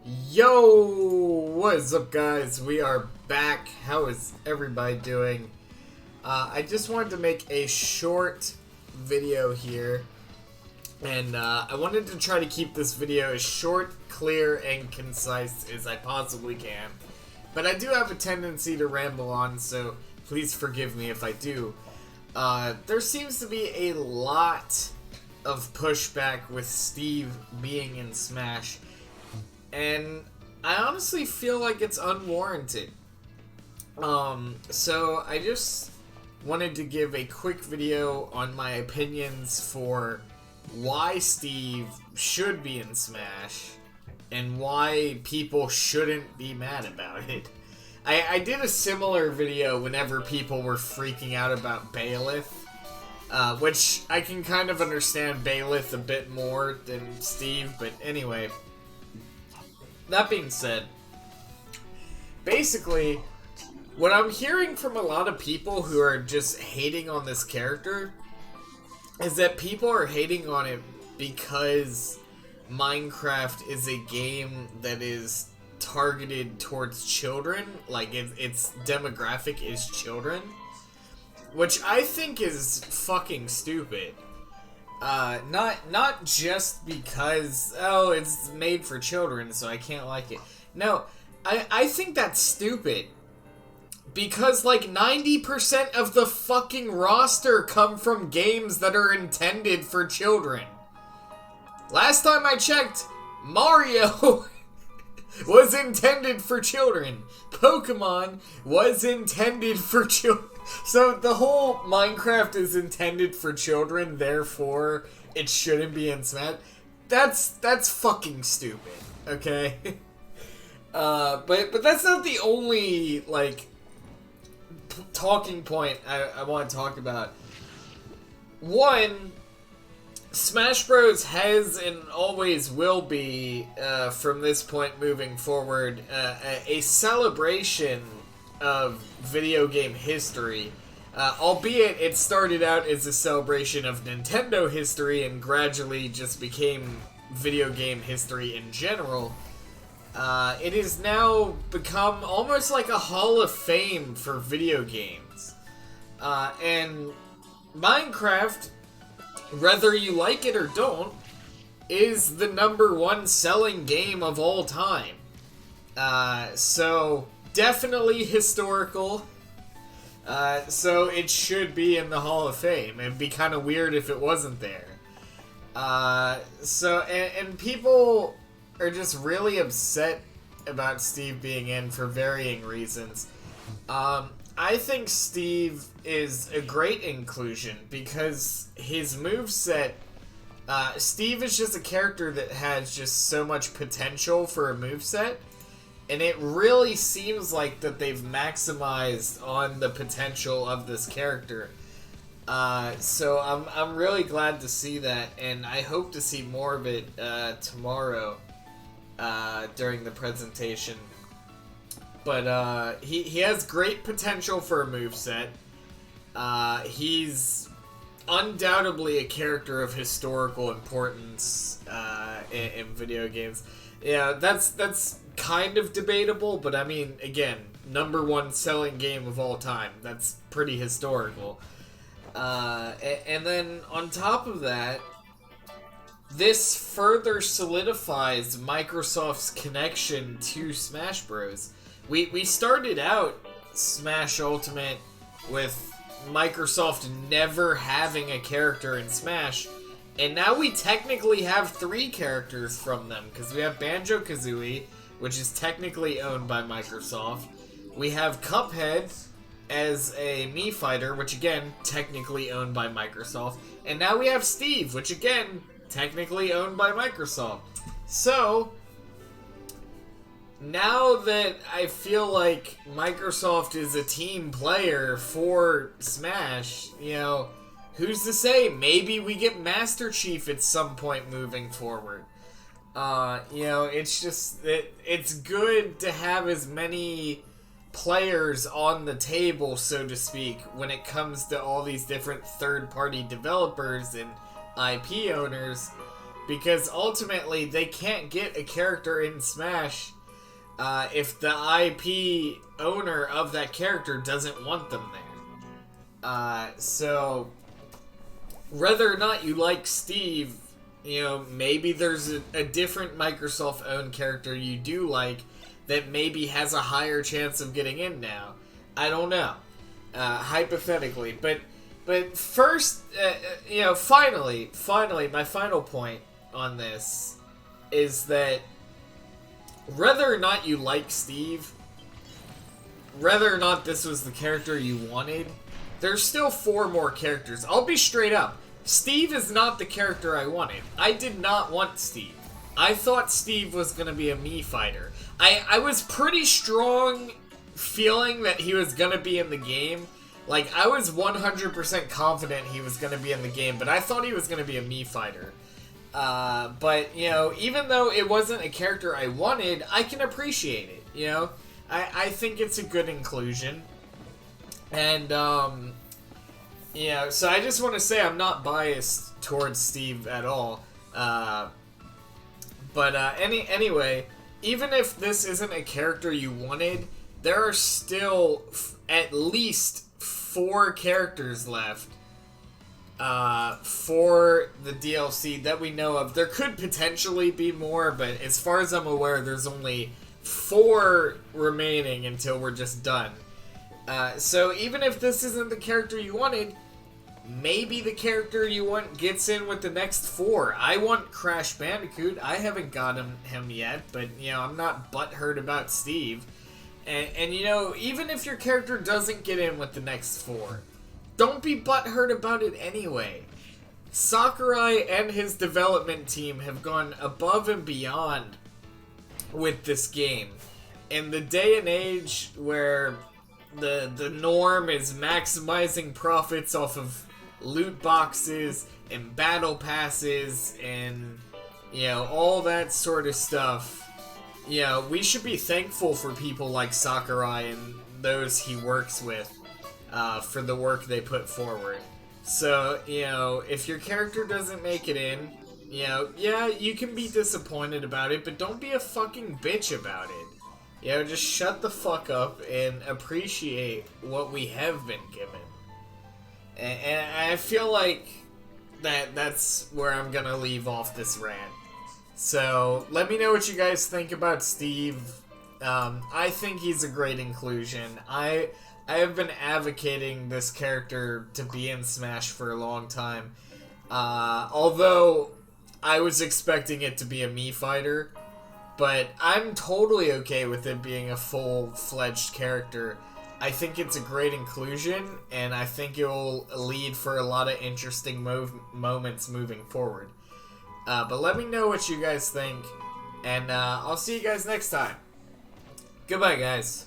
Yo, what is up, guys? We are back. How is everybody doing? I just wanted to make a short video here, and I wanted to try to keep this video as short, clear, and concise as I possibly can. But I do have a tendency to ramble on, so please forgive me if I do. There seems to be a lot of pushback with Steve being in Smash, and I honestly feel like it's unwarranted. So I just wanted to give a quick video on my opinions for why Steve should be in Smash and why people shouldn't be mad about it. I did a similar video whenever people were freaking out about Bailiff, which I can kind of understand Bailiff a bit more than Steve, but anyway. That being said, basically, what I'm hearing from a lot of people who are just hating on this character is that people are hating on it because Minecraft is a game that is targeted towards children, like its demographic is children, which I think is fucking stupid. Not just because, oh, it's made for children, so I can't like it. No, I think that's stupid. Because, like, 90% of the fucking roster come from games that are intended for children. Last time I checked, Mario was intended for children. Pokemon was intended for children. So the whole Minecraft is intended for children, therefore it shouldn't be in Smash. That's fucking stupid, okay? But that's not the only, like, talking point I want to talk about. One, Smash Bros. Has and always will be, from this point moving forward, a celebration of video game history, albeit it started out as a celebration of Nintendo history and gradually just became video game history in general. It has now become almost like a Hall of Fame for video games. And Minecraft, whether you like it or don't, is the #1 selling game of all time. So definitely historical. So it should be in the Hall of Fame. It'd be kind of weird if it wasn't there. And people are just really upset about Steve being in for varying reasons. I think Steve is a great inclusion because his moveset, Steve is just a character that has just so much potential for a moveset, and it really seems like that they've maximized on the potential of this character. So I'm really glad to see that, and I hope to see more of it tomorrow during the presentation. But he has great potential for a moveset. He's undoubtedly a character of historical importance in video games. Yeah, that's kind of debatable, but I mean, again, #1 selling game of all time. That's pretty historical. And then on top of that, this further solidifies Microsoft's connection to Smash Bros. We started out Smash Ultimate with Microsoft never having a character in Smash, and now we technically have 3 characters from them, because we have Banjo-Kazooie, which is technically owned by Microsoft. We have Cuphead as a Mii fighter, which again, technically owned by Microsoft. And now we have Steve, which again, technically owned by Microsoft. So, now that I feel like Microsoft is a team player for Smash, you know, who's to say? Maybe we get Master Chief at some point moving forward. You know, it's just, it's good to have as many players on the table, so to speak, when it comes to all these different third-party developers and IP owners because ultimately they can't get a character in Smash if the IP owner of that character doesn't want them there. So whether or not you like Steve, you know, maybe there's a different Microsoft-owned character you do like that maybe has a higher chance of getting in now. I don't know. Hypothetically. But first, you know, finally, my final point on this is that whether or not you like Steve, whether or not this was the character you wanted, there's still 4 more characters. I'll be straight up. Steve is not the character I wanted. I did not want Steve. I thought Steve was going to be a Mii fighter. I was pretty strong feeling that he was going to be in the game. Like, I was 100% confident he was going to be in the game, but I thought he was going to be a Mii fighter. But, you know, even though it wasn't a character I wanted, I can appreciate it, you know? I think it's a good inclusion. And, you know, so I just want to say I'm not biased towards Steve at all. Anyway, even if this isn't a character you wanted, there are still at least 4 characters left for the DLC that we know of. There could potentially be more, but as far as I'm aware, there's only 4 remaining until we're just done. So even if this isn't the character you wanted, maybe the character you want gets in with the next 4. I want Crash Bandicoot. I haven't got him yet, but, you know, I'm not butthurt about Steve. And, you know, even if your character doesn't get in with the next 4, don't be butthurt about it anyway. Sakurai and his development team have gone above and beyond with this game. In the day and age where the norm is maximizing profits off of loot boxes and battle passes and, you know, all that sort of stuff, you know, we should be thankful for people like Sakurai and those he works with for the work they put forward. So, you know, if your character doesn't make it in, you know, yeah, you can be disappointed about it, but don't be a fucking bitch about it. You know, just shut the fuck up and appreciate what we have been given. And I feel like that's where I'm gonna leave off this rant. So, let me know what you guys think about Steve. I think he's a great inclusion. I have been advocating this character to be in Smash for a long time. Although, I was expecting it to be a Mii fighter. But I'm totally okay with it being a full-fledged character. I think it's a great inclusion, and I think it will lead for a lot of interesting moments moving forward. But let me know what you guys think, and I'll see you guys next time. Goodbye, guys.